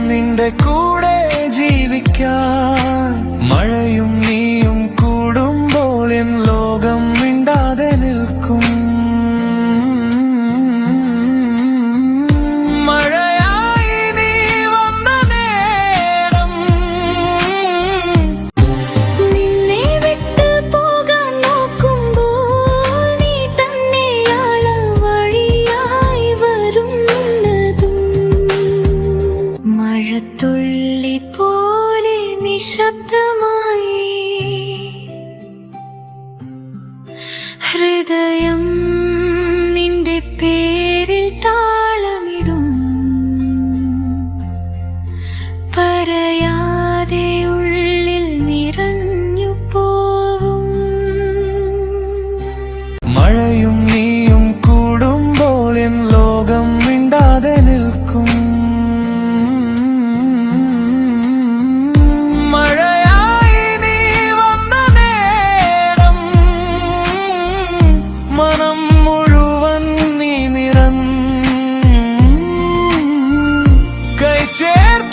നിന്റെ കൂടെ ജീവിക്കാൻ. മഴയും നീയും കൂടുമ്പോൾ എൻ ലോകം മിണ്ടാതെ നിൽക്കും. മഴയായി നീ വന്ന നേരം നിന്നെ വിട്ട് പോകാൻ നോക്കുമ്പോൾ നീ തന്നെയാണ് വഴിയായി വരുന്നതും. മഴത്തുള്ളി പോലെ നിശബ്ദമായി ഹൃദയം നിന്റെ പേരിൽ താളമിടും. പറയാതെ ഉള്ളിൽ നിറഞ്ഞു പോവും. മഴയും നീയും കൂടുമ്പോൾ എൻ ലോകം മിണ്ടാതെ നിൽക്കും. മഴയായി നീ വന്ന നേരം മനം മുഴുവൻ നീ നിറഞ്ഞു കൈ ചേർത്ത്